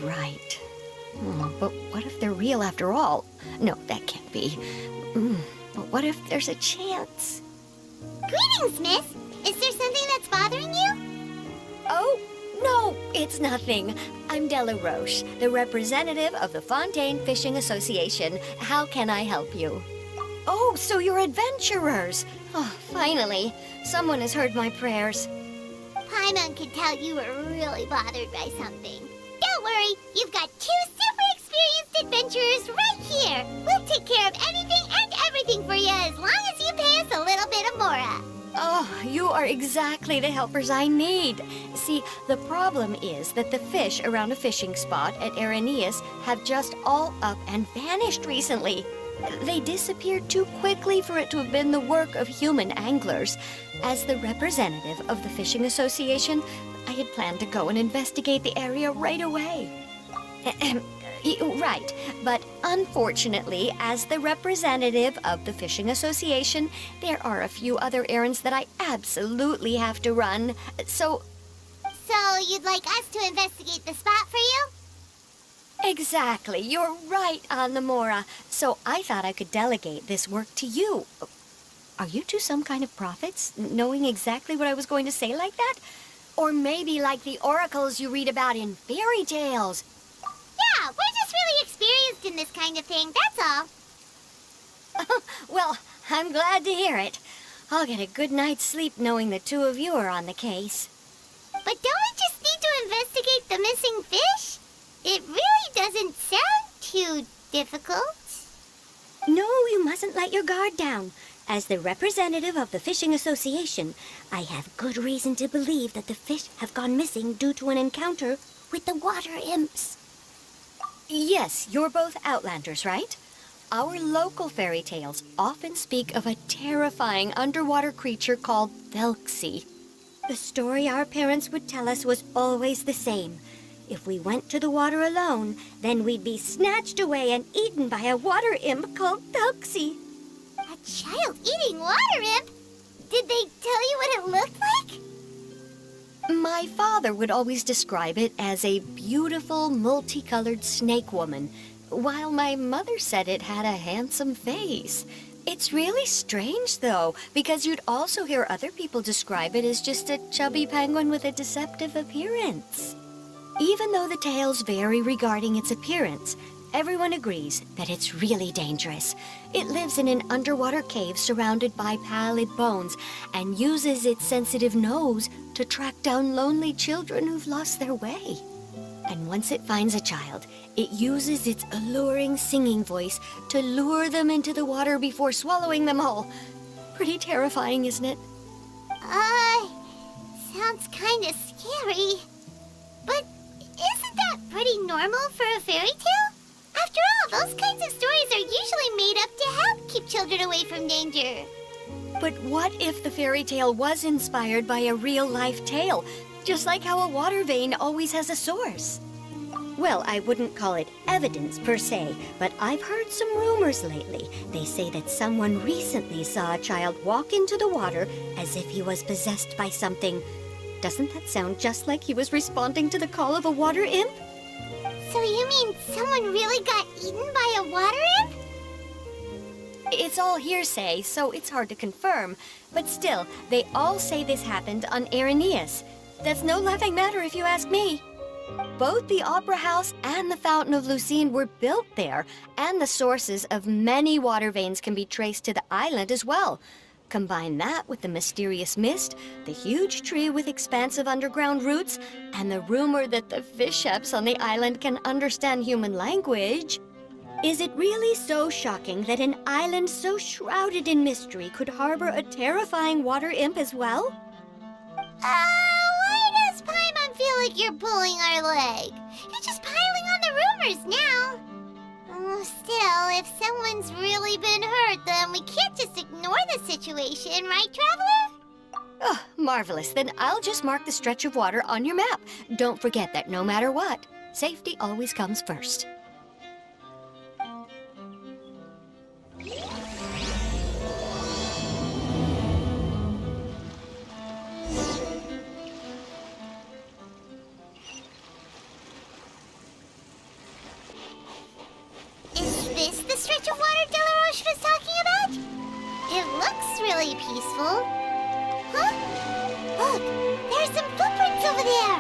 right. But what if they're real after all? No, that can't be. But what if there's a chance? Greetings, miss. Is there something that's bothering you? Oh, no, it's nothing. I'm Della Roche, the representative of the Fontaine Fishing Association. How can I help you? Oh, so you're adventurers. Oh, finally. Someone has heard my prayers. Paimon could tell you were really bothered by something. Don't worry, you've got two super experienced adventurers right here. We'll take care of anything and everything for you as long as you pay us a little bit of mora. Oh, you are exactly the helpers I need. See, the problem is that the fish around a fishing spot at Erinnyes have just all up and vanished recently. They disappeared too quickly for it to have been the work of human anglers. As the representative of the Fishing Association, I had planned to go and investigate the area right away. Right, but unfortunately, as the representative of the Fishing Association, there are a few other errands that I absolutely have to run. So you'd like us to investigate the spot for you? exactly, you're right on the Mora. So I thought I could delegate this work to you. Are you two some kind of prophets, knowing exactly what I was going to say like that? Or maybe like the oracles you read about in fairy tales? Yeah, we're just really experienced in this kind of thing, that's all. Well, I'm glad to hear it. I'll get a good night's sleep knowing the two of you are on the case. But don't we just need to investigate the missing fish? It really doesn't sound too difficult. No, you mustn't let your guard down. As the representative of the Fishing Association, I have good reason to believe that the fish have gone missing due to an encounter with the water imps. Yes, you're both Outlanders, right? Our local fairy tales often speak of a terrifying underwater creature called Thelxie. The story our parents would tell us was always the same. If we went to the water alone, then we'd be snatched away and eaten by a water imp called Thelxie. A child-eating water imp? Did they tell you what it looked like? My father would always describe it as a beautiful, multicolored snake woman, while my mother said it had a handsome face. It's really strange, though, because you'd also hear other people describe it as just a chubby penguin with a deceptive appearance. Even though the tales vary regarding its appearance, everyone agrees that it's really dangerous. It lives in an underwater cave surrounded by pallid bones and uses its sensitive nose to track down lonely children who've lost their way. And once it finds a child, it uses its alluring singing voice to lure them into the water before swallowing them all. Pretty terrifying, isn't it? Sounds kinda scary. But isn't that pretty normal for a fairy tale? After all, those kinds of stories are usually made up to help keep children away from danger. But what if the fairy tale was inspired by a real-life tale, just like how a water vein always has a source? Well, I wouldn't call it evidence per se, but I've heard some rumors lately. They say that someone recently saw a child walk into the water as if he was possessed by something. Doesn't that sound just like he was responding to the call of a water imp? So you mean someone really got eaten by a water imp? It's all hearsay, so it's hard to confirm. But still, they all say this happened on Erinnyes. That's no laughing matter if you ask me. Both the Opera House and the Fountain of Lucine were built there, and the sources of many water veins can be traced to the island as well. Combine that with the mysterious mist, the huge tree with expansive underground roots, and the rumor that the fish-eps on the island can understand human language. Is it really so shocking that an island so shrouded in mystery could harbor a terrifying water imp as well? Why does Paimon feel like you're pulling our leg? You're just piling on the rumors now. Still, if someone's really been hurt, then we can't just ignore the situation, right, Traveler? Oh, marvelous. Then I'll just mark the stretch of water on your map. Don't forget that no matter what, safety always comes first. peaceful. Huh? Look, there's some footprints over there.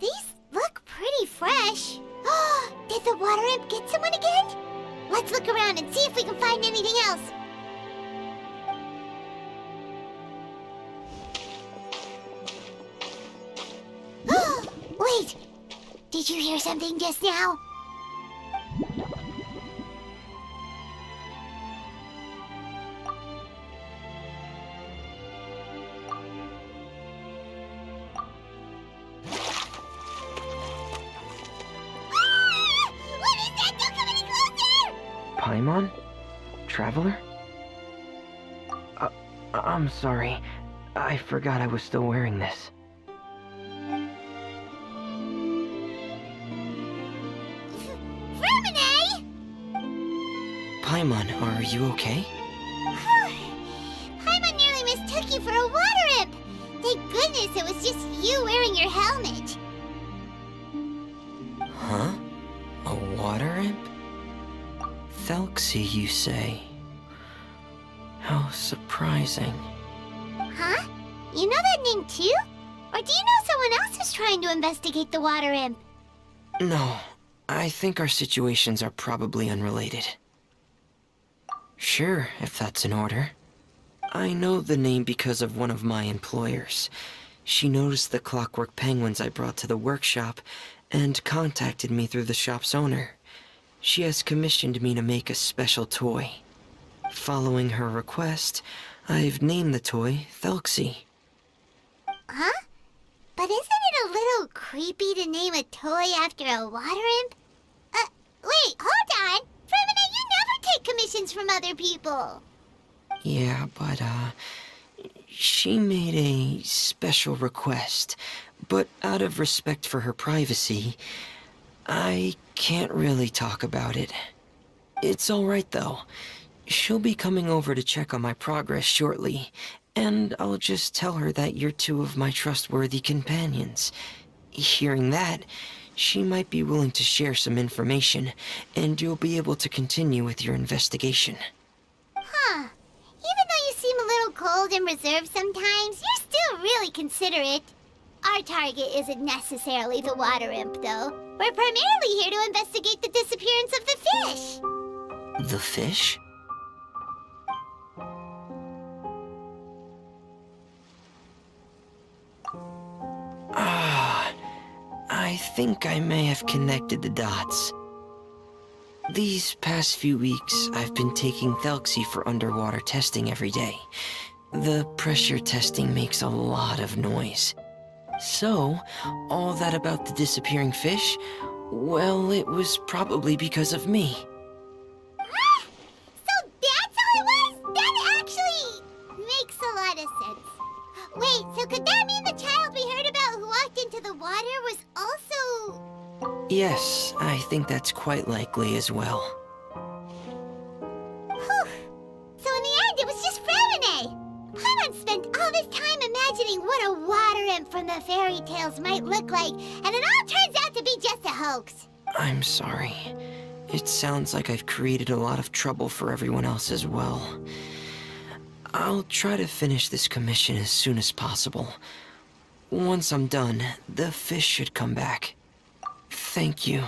These look pretty fresh. Did the water imp get someone again? Let's look around and see if we can find anything else. Wait! Did you hear something just now? What is that? Don't come any closer! Paimon? Traveler? I'm sorry. I forgot I was still wearing this. Paimon, are you okay? Paimon nearly mistook you for a water imp! Thank goodness it was just you wearing your helmet. Huh? A water imp? Thelxie, you say? How surprising. Huh? You know that name too? Or do you know someone else is trying to investigate the water imp? No, I think our situations are probably unrelated. Sure, if that's in order. I know the name because of one of my employers. She noticed the clockwork penguins I brought to the workshop and contacted me through the shop's owner. She has commissioned me to make a special toy. Following her request, I've named the toy Thelxie. Huh? But isn't it a little creepy to name a toy after a water imp? Wait, hold on! Fremina, you never take commissions from other people! Yeah, but, she made a special request, but out of respect for her privacy, I can't really talk about it. It's alright though. She'll be coming over to check on my progress shortly, and I'll just tell her that you're two of my trustworthy companions. Hearing that, she might be willing to share some information, and you'll be able to continue with your investigation. Huh. Even though you seem a little cold and reserved sometimes, you're still really considerate. Our target isn't necessarily the water imp, though. We're primarily here to investigate the disappearance of the fish. The fish? I think I may have connected the dots. These past few weeks, I've been taking Thelxie for underwater testing every day. The pressure testing makes a lot of noise. So, all that about the disappearing fish, well, it was probably because of me. So that's how it was? That actually makes a lot of sense. Wait, so could that mean the child we heard about who walked into the water was also... Yes, I think that's quite likely as well. Whew. So in the end, it was just Fremine. Paimon spent all this time imagining what a water imp from the fairy tales might look like, and it all turns out to be just a hoax. I'm sorry. It sounds like I've created a lot of trouble for everyone else as well. I'll try to finish this commission as soon as possible. Once I'm done, the fish should come back. Thank you.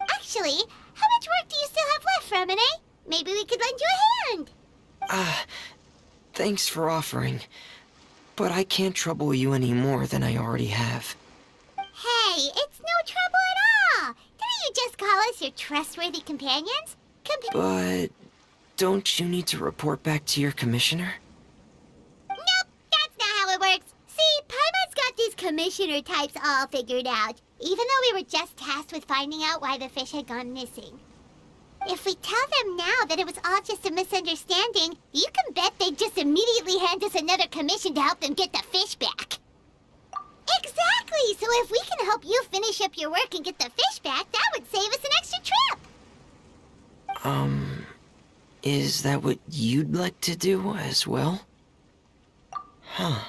Actually, how much work do you still have left, Fremine? Maybe we could lend you a hand. Thanks for offering. But I can't trouble you any more than I already have. Hey, it's no trouble at all. Didn't you just call us your trustworthy companions? But don't you need to report back to your commissioner? Nope, that's not how it works. See, Paimon's got these commissioner types all figured out, even though we were just tasked with finding out why the fish had gone missing. If we tell them now that it was all just a misunderstanding, you can bet they'd just immediately hand us another commission to help them get the fish back. Exactly! So if we can help you finish up your work and get the fish back, that would save us an extra trip! Is that what you'd like to do as well? Huh.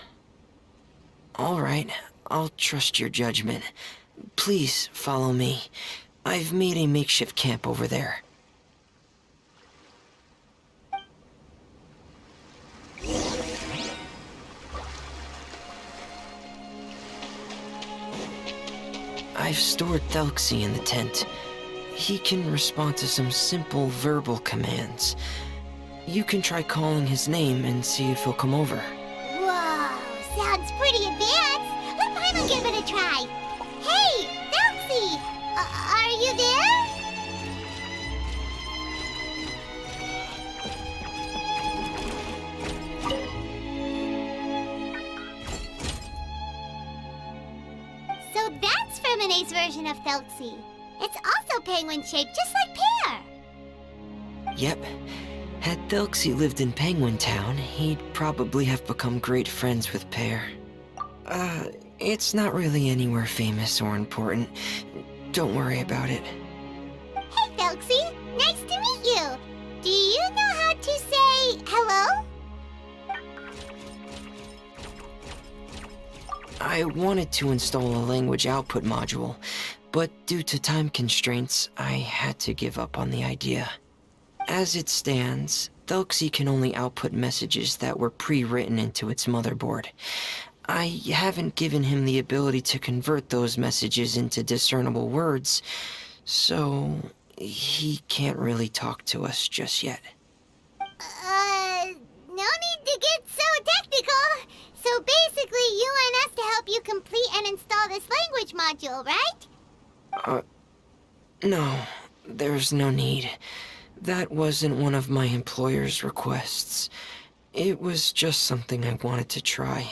Alright, I'll trust your judgment. Please follow me. I've made a makeshift camp over there. I've stored Thelxie in the tent. He can respond to some simple verbal commands. You can try calling his name and see if he'll come over. Whoa, sounds pretty advanced. Let Paimon give it a try. Hey, Thelxie! Are you there? So that's Erinnyes' version of Thelxie. It's also penguin-shaped, just like Pear. Yep. Had Thelxie lived in Penguin Town, he'd probably have become great friends with Pear. It's not really anywhere famous or important. Don't worry about it. Hey, Thelxie. Nice to meet you. Do you know how to say hello? I wanted to install a language output module, but due to time constraints, I had to give up on the idea. As it stands, Thelxie can only output messages that were pre-written into its motherboard. I haven't given him the ability to convert those messages into discernible words, so he can't really talk to us just yet. No need to get so technical. So basically, you want us to help you complete and install this language module, right? No, there's no need. That wasn't one of my employer's requests. It was just something I wanted to try.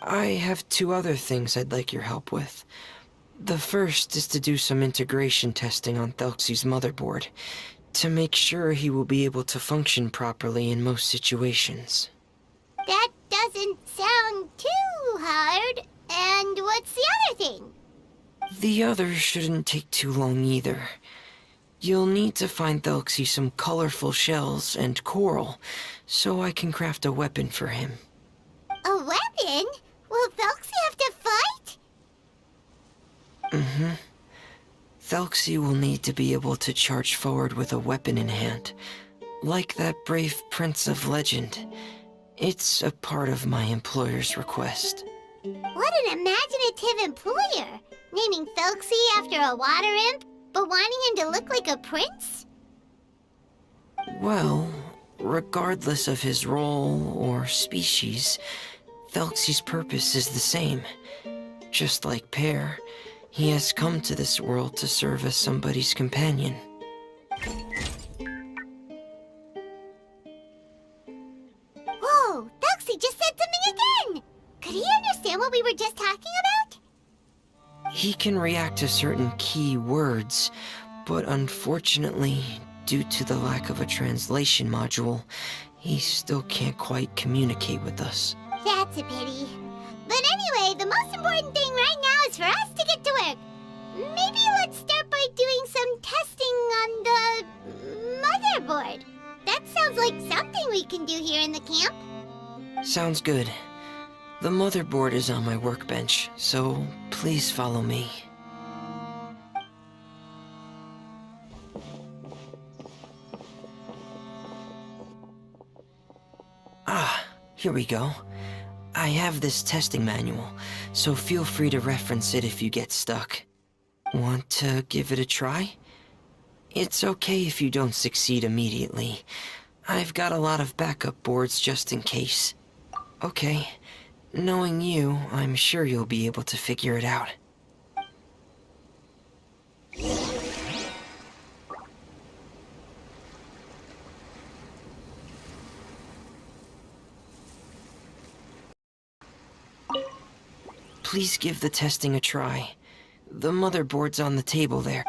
I have 2 other things I'd like your help with. The first is to do some integration testing on Thelxie's motherboard, to make sure he will be able to function properly in most situations. That doesn't sound too hard. And what's the other thing? The other shouldn't take too long either. You'll need to find Thelxie some colorful shells and coral, so I can craft a weapon for him. A weapon? Will Thelxie have to fight? Mm-hmm. Thelxie will need to be able to charge forward with a weapon in hand, like that brave prince of legend. It's a part of my employer's request. What an imaginative employer! Naming Thelxie after a water imp, but wanting him to look like a prince? Well, regardless of his role or species, Thelxie's purpose is the same. Just like Pear, he has come to this world to serve as somebody's companion. Whoa, Thelxie just said something again! Could he understand what we were just talking about? He can react to certain key words, but unfortunately, due to the lack of a translation module, he still can't quite communicate with us. That's a pity. But anyway, the most important thing right now is for us to get to work. Maybe let's start by doing some testing on the motherboard. That sounds like something we can do here in the camp. Sounds good. The motherboard is on my workbench, so please follow me. Ah, here we go. I have this testing manual, so feel free to reference it if you get stuck. Want to give it a try? It's okay if you don't succeed immediately. I've got a lot of backup boards just in case. Okay, knowing you, I'm sure you'll be able to figure it out. Please give the testing a try. The motherboard's on the table there.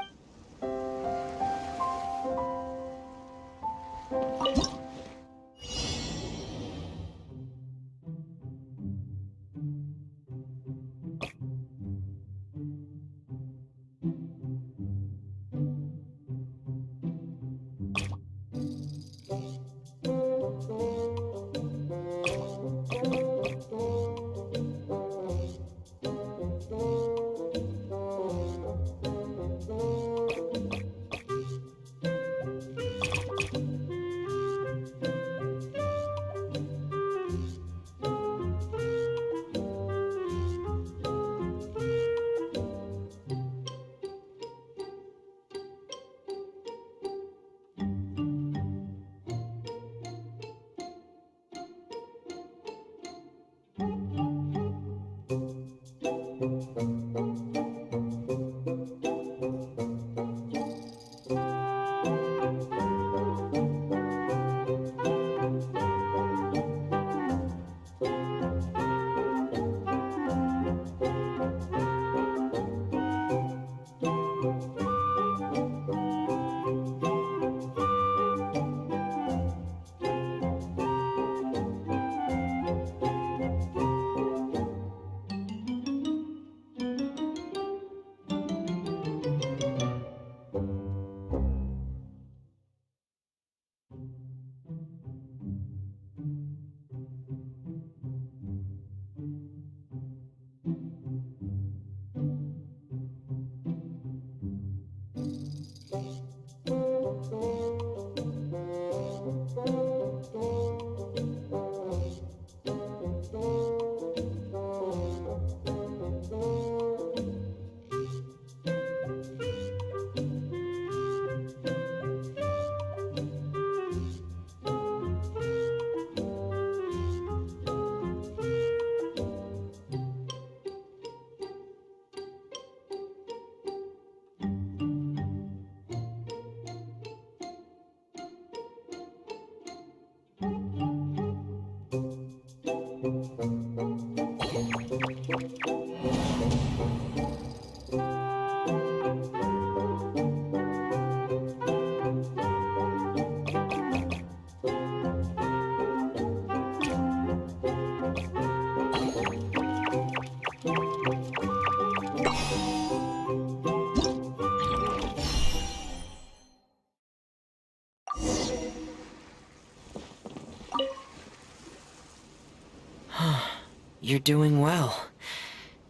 You're doing well.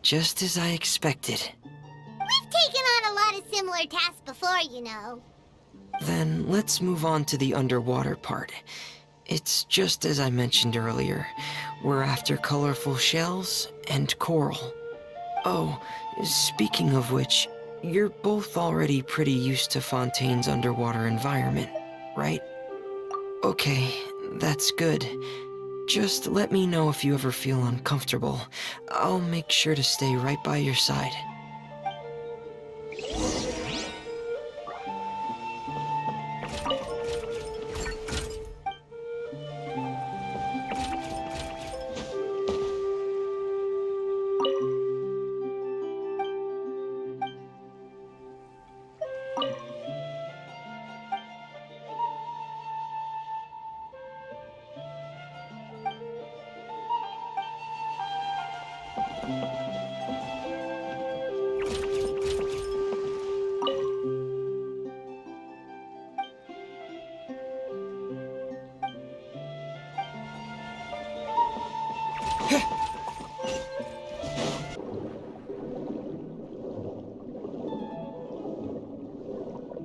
Just as I expected. We've taken on a lot of similar tasks before, you know. Then let's move on to the underwater part. It's just as I mentioned earlier. We're after colorful shells and coral. Oh, speaking of which, you're both already pretty used to Fontaine's underwater environment, right? Okay, that's good. Just let me know if you ever feel uncomfortable. I'll make sure to stay right by your side.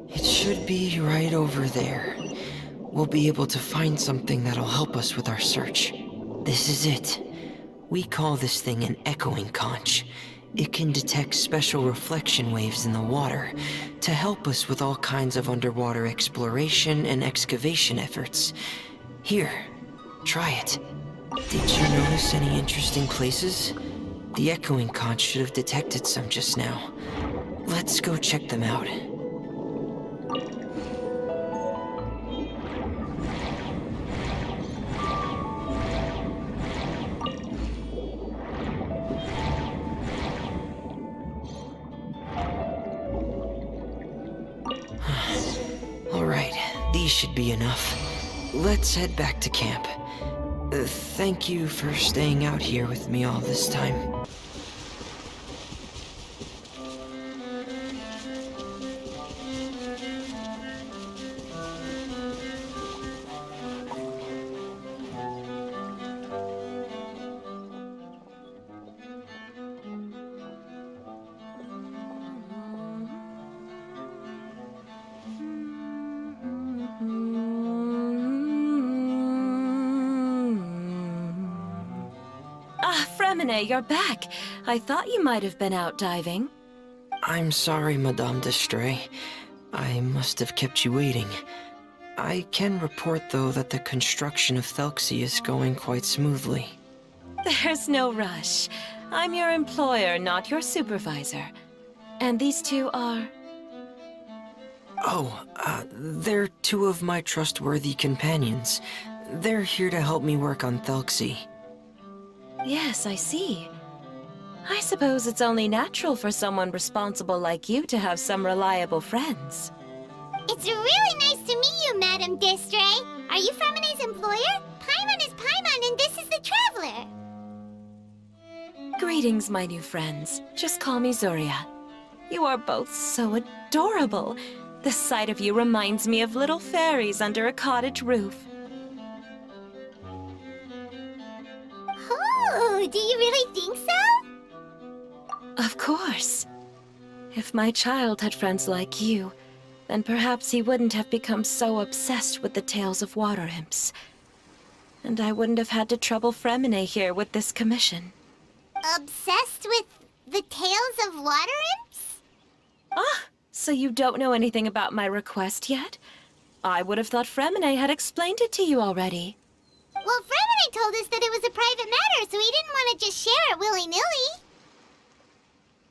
It should be right over there. We'll be able to find something that'll help us with our search. This is it. We call this thing an echoing conch. It can detect special reflection waves in the water to help us with all kinds of underwater exploration and excavation efforts. Here, try it. Did you notice any interesting places? The echoing conch should have detected some just now. Let's go check them out. Alright, these should be enough. Let's head back to camp. Thank you for staying out here with me all this time. Erinnyes, you're back. I thought you might have been out diving. I'm sorry, Madame d'Estray. I must have kept you waiting. I can report, though, that the construction of Thelxie is going quite smoothly. There's no rush. I'm your employer, not your supervisor. And these two are... Oh, they're two of my trustworthy companions. They're here to help me work on Thelxie. Yes, I see. I suppose it's only natural for someone responsible like you to have some reliable friends. It's really nice to meet you, Madame d'Estray. Are you Erinnyes' employer? Paimon is Paimon, and this is the Traveler. Greetings, my new friends. Just call me Zuria. You are both so adorable. The sight of you reminds me of little fairies under a cottage roof. Oh, do you really think so? Of course. If my child had friends like you, then perhaps he wouldn't have become so obsessed with the tales of water imps. And I wouldn't have had to trouble Erinnyes here with this commission. Obsessed with the tales of water imps? Ah, so you don't know anything about my request yet? I would have thought Erinnyes had explained it to you already. Well, Erinnyes told us that it was a private matter, so he didn't want to just share it willy-nilly.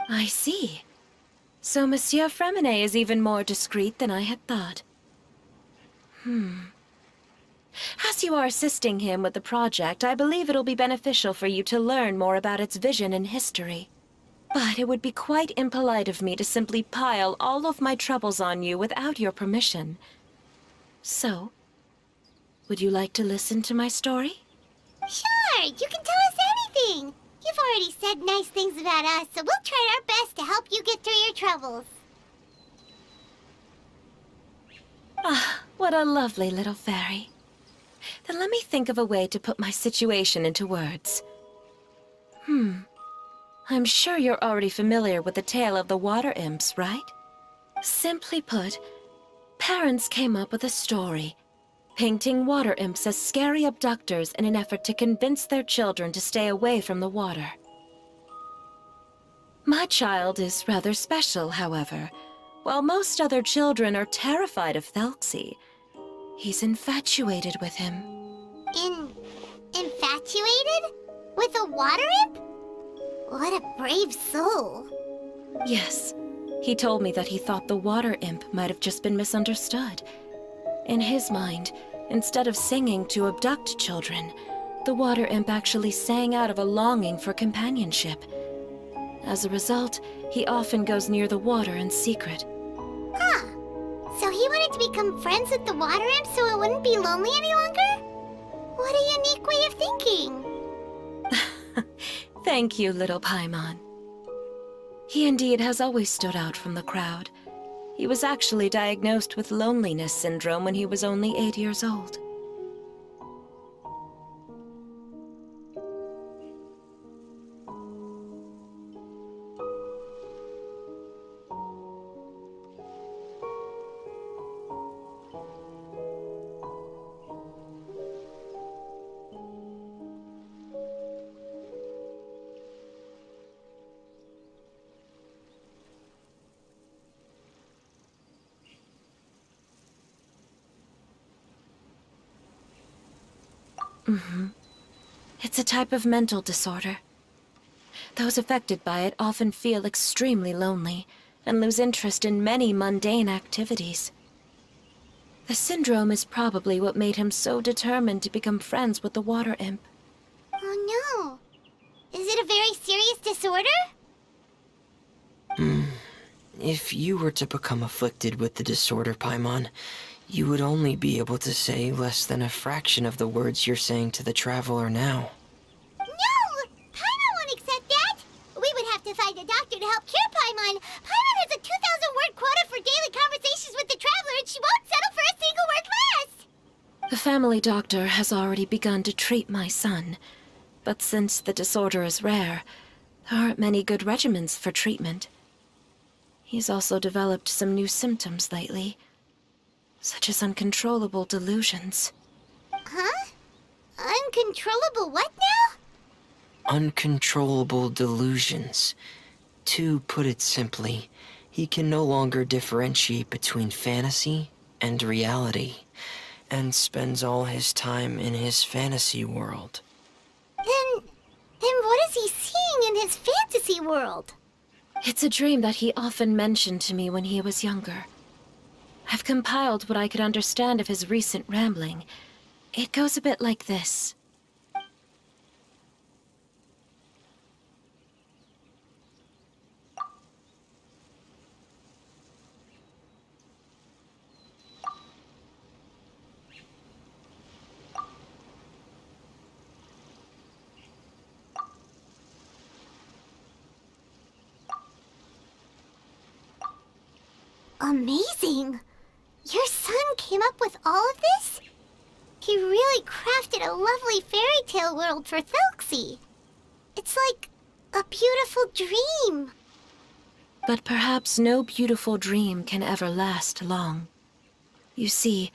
I see. So Monsieur Erinnyes is even more discreet than I had thought. As you are assisting him with the project, I believe it'll be beneficial for you to learn more about its vision and history. But it would be quite impolite of me to simply pile all of my troubles on you without your permission. So, would you like to listen to my story? Sure, you can tell us anything. You've You've already said nice things about us, so we'll try our best to help you get through your troubles. Ah, what a lovely little fairy. Then let me think of a way to put my situation into words. I'm sure you're already familiar with the tale of the water imps, right? Simply put, parents came up with a story, painting water imps as scary abductors in an effort to convince their children to stay away from the water. My child is rather special, however. While most other children are terrified of Thelxie, he's infatuated with him. Infatuated? With a water imp? What a brave soul. Yes, he told me that he thought the water imp might have just been misunderstood. In his mind, instead of singing to abduct children, the water imp actually sang out of a longing for companionship. As a result, he often goes near the water in secret. Huh. So he wanted to become friends with the water imp so it wouldn't be lonely any longer? What a unique way of thinking. Thank you, little Paimon. He indeed has always stood out from the crowd. He was actually diagnosed with loneliness syndrome when he was only 8 years old. It's a type of mental disorder. Those affected by it often feel extremely lonely and lose interest in many mundane activities. The syndrome is probably what made him so determined to become friends with the water imp. Oh no. Is it a very serious disorder? If you were to become afflicted with the disorder, Paimon, you would only be able to say less than a fraction of the words you're saying to the traveler now. No! Paimon won't accept that! We would have to find a doctor to help cure Paimon. Paimon has a 2,000-word quota for daily conversations with the traveler, and she won't settle for a single word less! The family doctor has already begun to treat my son, but since the disorder is rare, there aren't many good regimens for treatment. He's also developed some new symptoms lately, such as uncontrollable delusions. Huh? Uncontrollable what now? Uncontrollable delusions. To put it simply, he can no longer differentiate between fantasy and reality, and spends all his time in his fantasy world. Then what is he seeing in his fantasy world? It's a dream that he often mentioned to me when he was younger. I've compiled what I could understand of his recent rambling. It goes a bit like this. Amazing! Your son came up with all of this? He really crafted a lovely fairy tale world for Thelxie. It's like a beautiful dream. But perhaps no beautiful dream can ever last long. You see,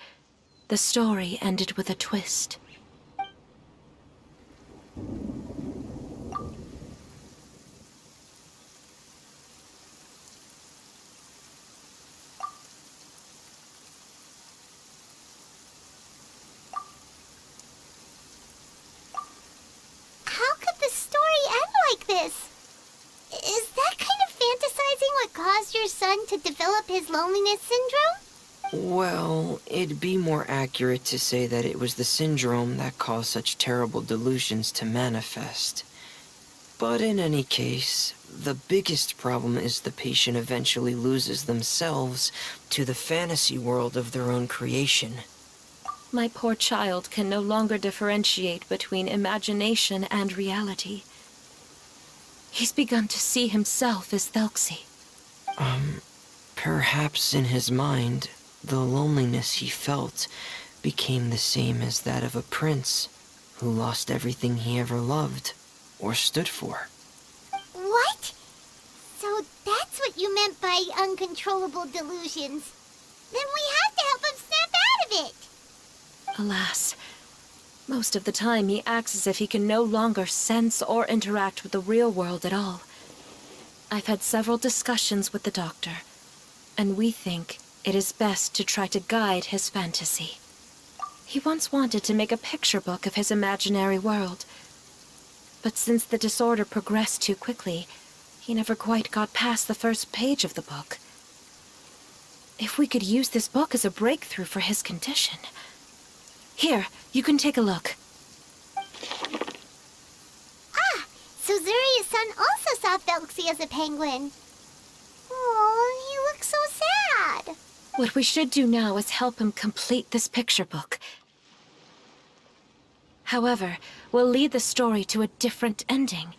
the story ended with a twist. How could the story end like this? Is that kind of fantasizing what caused your son to develop his loneliness syndrome? Well, it'd be more accurate to say that it was the syndrome that caused such terrible delusions to manifest. But in any case, the biggest problem is the patient eventually loses themselves to the fantasy world of their own creation. My poor child can no longer differentiate between imagination and reality. He's begun to see himself as Thelxie. Perhaps in his mind, the loneliness he felt became the same as that of a prince who lost everything he ever loved or stood for. What? So that's what you meant by uncontrollable delusions. Then we have to help him snap out of it. Alas, most of the time he acts as if he can no longer sense or interact with the real world at all. I've had several discussions with the doctor, and we think it is best to try to guide his fantasy. He once wanted to make a picture book of his imaginary world, but since the disorder progressed too quickly, he never quite got past the first page of the book. If we could use this book as a breakthrough for his condition... Here, you can take a look. Ah, so Zuria's son also saw Thelxie as a penguin. Oh, he looks so sad. What we should do now is help him complete this picture book. However, we'll lead the story to a different ending.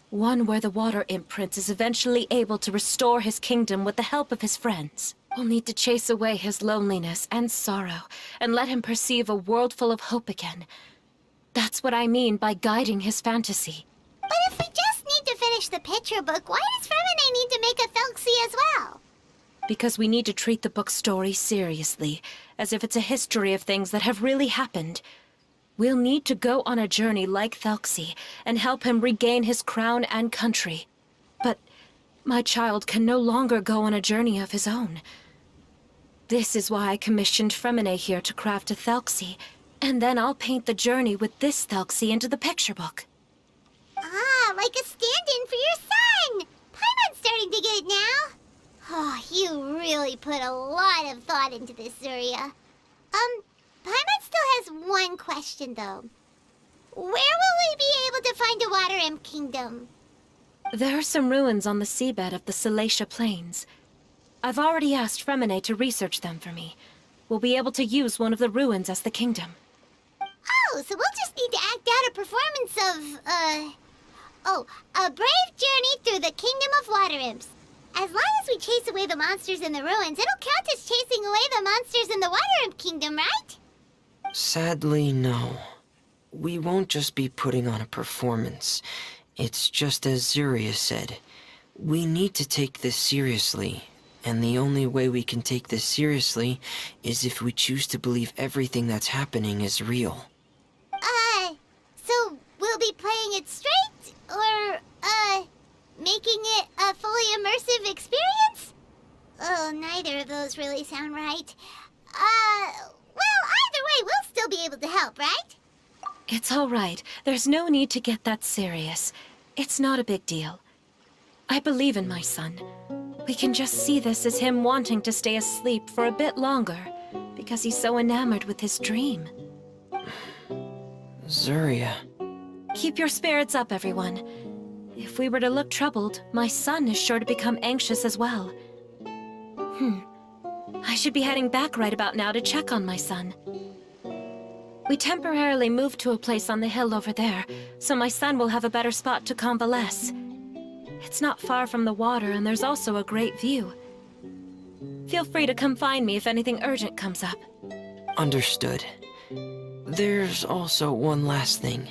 One where the Water Imp Prince is eventually able to restore his kingdom with the help of his friends. We'll need to chase away his loneliness and sorrow, and let him perceive a world full of hope again. That's what I mean by guiding his fantasy. But if we just need to finish the picture book, why does Erinnyes need to make a Thelxie as well? Because we need to treat the book's story seriously, as if it's a history of things that have really happened. We'll need to go on a journey like Thelxie, and help him regain his crown and country. But my child can no longer go on a journey of his own. This is why I commissioned Erinnyes here to craft a Thelxie, and then I'll paint the journey with this Thelxie into the picture book. Ah, like a stand-in for your son! Paimon's starting to get it now. Oh, you really put a lot of thought into this, Zuria. Paimon still has one question, though. Where will we be able to find a Water Imp Kingdom? There are some ruins on the seabed of the Salacia Plains. I've already asked Erinnyes to research them for me. We'll be able to use one of the ruins as the kingdom. Oh, so we'll just need to act out a performance of, a brave journey through the Kingdom of Water Imps. As long as we chase away the monsters in the ruins, it'll count as chasing away the monsters in the Water Imp Kingdom, right? Sadly, no. We won't just be putting on a performance. It's just as Zuria said. We need to take this seriously. And the only way we can take this seriously is if we choose to believe everything that's happening is real. So we'll be playing it straight? Or, making it a fully immersive experience? Oh, neither of those really sound right. Well, either way, we'll still be able to help, right? It's all right. There's no need to get that serious. It's not a big deal. I believe in my son. We can just see this as him wanting to stay asleep for a bit longer, because he's so enamored with his dream. Zuria. Keep your spirits up, everyone. If we were to look troubled, my son is sure to become anxious as well. I should be heading back right about now to check on my son. We temporarily moved to a place on the hill over there, so my son will have a better spot to convalesce. It's not far from the water, and there's also a great view. Feel free to come find me if anything urgent comes up. Understood. There's also one last thing.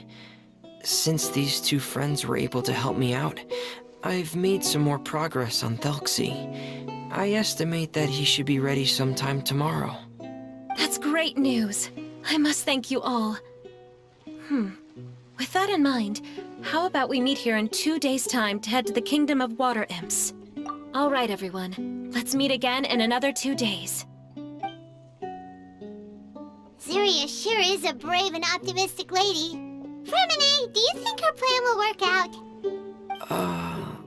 Since these two friends were able to help me out, I've made some more progress on Thelxie. I estimate that he should be ready sometime tomorrow. That's great news. I must thank you all. With that in mind, how about we meet here in 2 days' time to head to the Kingdom of Water Imps? All right, everyone. Let's meet again in another 2 days. Zuria sure is a brave and optimistic lady. Erinnyes, do you think her plan will work out?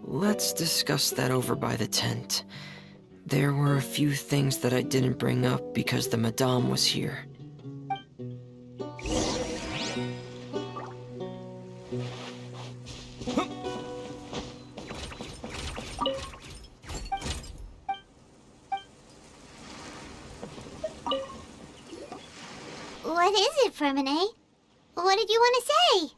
Let's discuss that over by the tent. There were a few things that I didn't bring up because the Madame was here. What is it, Erinnyes? What did you want to say?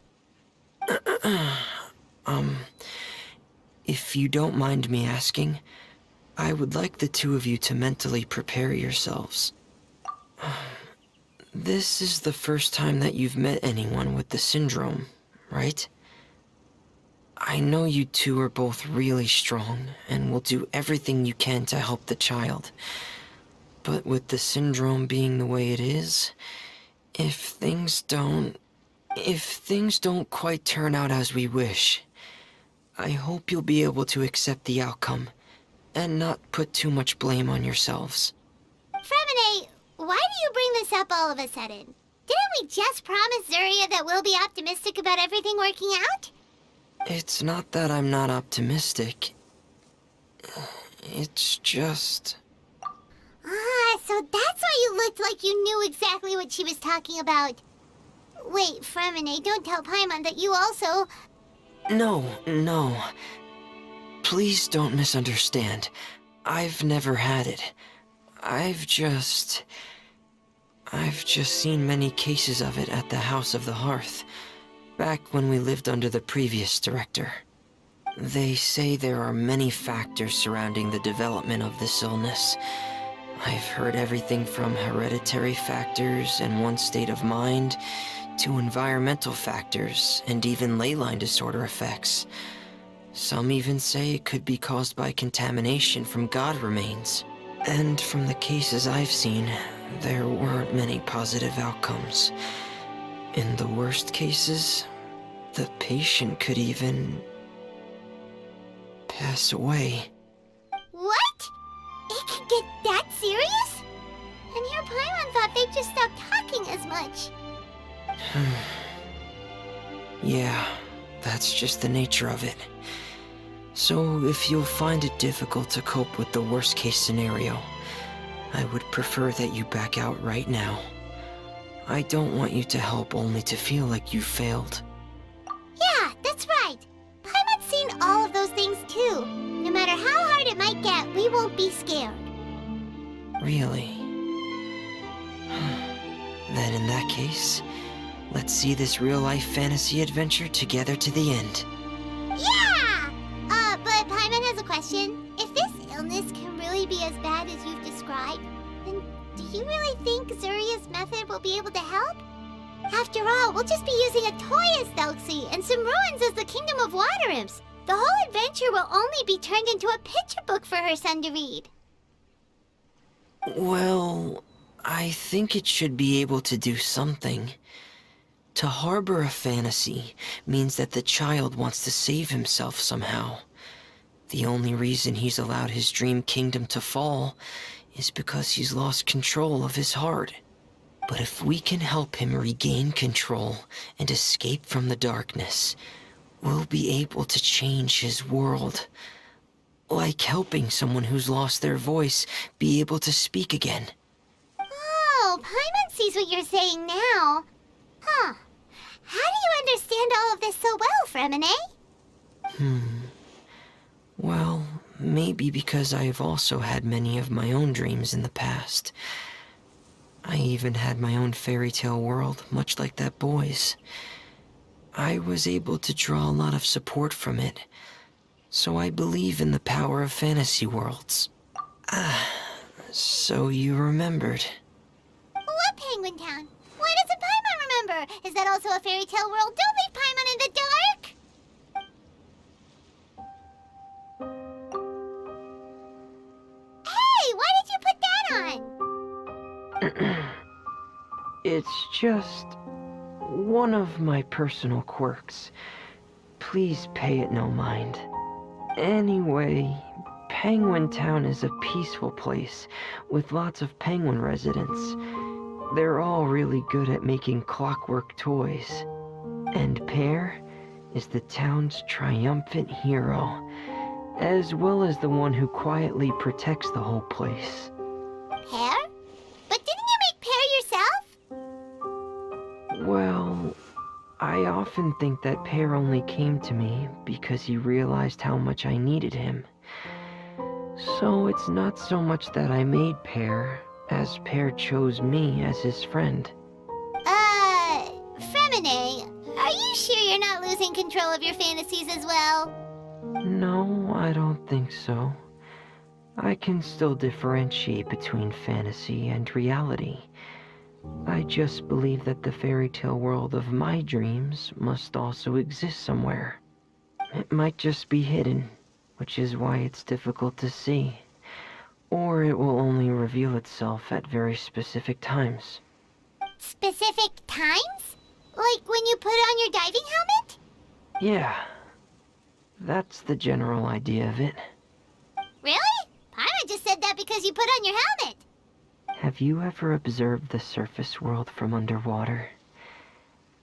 If you don't mind me asking, I would like the two of you to mentally prepare yourselves. This is the first time that you've met anyone with the syndrome, right? I know you two are both really strong and will do everything you can to help the child. But with the syndrome being the way it is, if things don't quite turn out as we wish, I hope you'll be able to accept the outcome and not put too much blame on yourselves. Fremine, why do you bring this up all of a sudden? Didn't we just promise Zuria that we'll be optimistic about everything working out? It's not that I'm not optimistic. It's just... Ah, so that's why you looked like you knew exactly what she was talking about. Wait, Fremine, don't tell Paimon that you also... No. Please don't misunderstand. I've never had it. I've just seen many cases of it at the House of the Hearth, back when we lived under the previous director. They say there are many factors surrounding the development of this illness. I've heard everything from hereditary factors and one's state of mind, to environmental factors and even ley line disorder effects. Some even say it could be caused by contamination from god remains. And from the cases I've seen, there weren't many positive outcomes. In the worst cases, the patient could even pass away. What? It could get that serious? And here Paimon thought they'd just stop talking as much. Yeah, that's just the nature of it. So if you'll find it difficult to cope with the worst case scenario, I would prefer that you back out right now. I don't want you to help only to feel like you failed. Yeah, that's right. Paimon's seen all of those things too. No matter how hard it might get, we won't be scared. Really? Then in that case, let's see this real-life fantasy adventure together to the end. Yeah! But Paimon has a question. If this illness can really be as bad as you've described, then do you really think Zuria's method will be able to help? After all, we'll just be using a toy as Thelxie and some ruins as the Kingdom of Water Imps. The whole adventure will only be turned into a picture book for her son to read. Well, I think it should be able to do something. To harbor a fantasy means that the child wants to save himself somehow. The only reason he's allowed his dream kingdom to fall is because he's lost control of his heart. But if we can help him regain control and escape from the darkness, we'll be able to change his world. Like helping someone who's lost their voice be able to speak again. Oh, Paimon sees what you're saying now. Huh. How do you understand all of this so well, Fremine? Well, maybe because I've also had many of my own dreams in the past. I even had my own fairy tale world, much like that boy's. I was able to draw a lot of support from it, so I believe in the power of fantasy worlds. So you remembered. What Penguin Town? Why doesn't Paimon remember? Is that also a fairy tale world? Don't leave Paimon in the dark! Hey, why did you put that on? It's just one of my personal quirks. Please pay it no mind. Anyway, Penguin Town is a peaceful place with lots of penguin residents. They're all really good at making clockwork toys. And Pear is the town's triumphant hero, as well as the one who quietly protects the whole place. Pear? But didn't you make Pear yourself? Well, I often think that Pear only came to me because he realized how much I needed him. So it's not so much that I made Pear, as Pear chose me as his friend. Fremine, are you sure you're not losing control of your fantasies as well? No, I don't think so. I can still differentiate between fantasy and reality. I just believe that the fairy tale world of my dreams must also exist somewhere. It might just be hidden, which is why it's difficult to see. Or it will only reveal itself at very specific times. Specific times? Like when you put on your diving helmet? Yeah, that's the general idea of it. Really? Paimon just said that because you put on your helmet. Have you ever observed the surface world from underwater?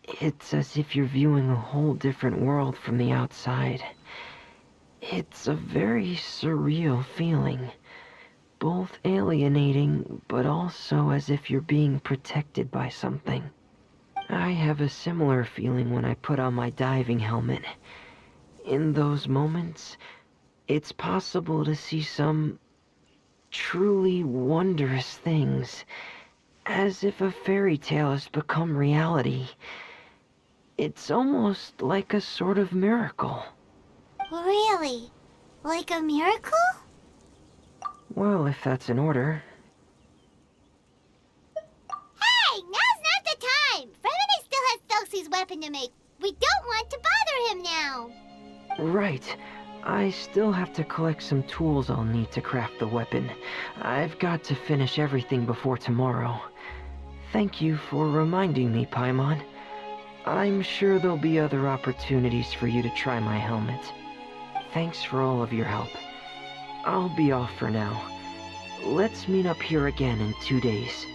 It's as if you're viewing a whole different world from the outside. It's a very surreal feeling. Both alienating, but also as if you're being protected by something. I have a similar feeling when I put on my diving helmet. In those moments, it's possible to see some truly wondrous things, as if a fairy tale has become reality. It's almost like a sort of miracle. Really? Like a miracle? Well, if that's in order. Hey, now's not the time! Erinnyes still has Thelxie's weapon to make. We don't want to bother him now. Right. I still have to collect some tools I'll need to craft the weapon. I've got to finish everything before tomorrow. Thank you for reminding me, Paimon. I'm sure there'll be other opportunities for you to try my helmet. Thanks for all of your help. I'll be off for now. Let's meet up here again in 2 days.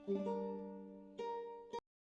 Bye.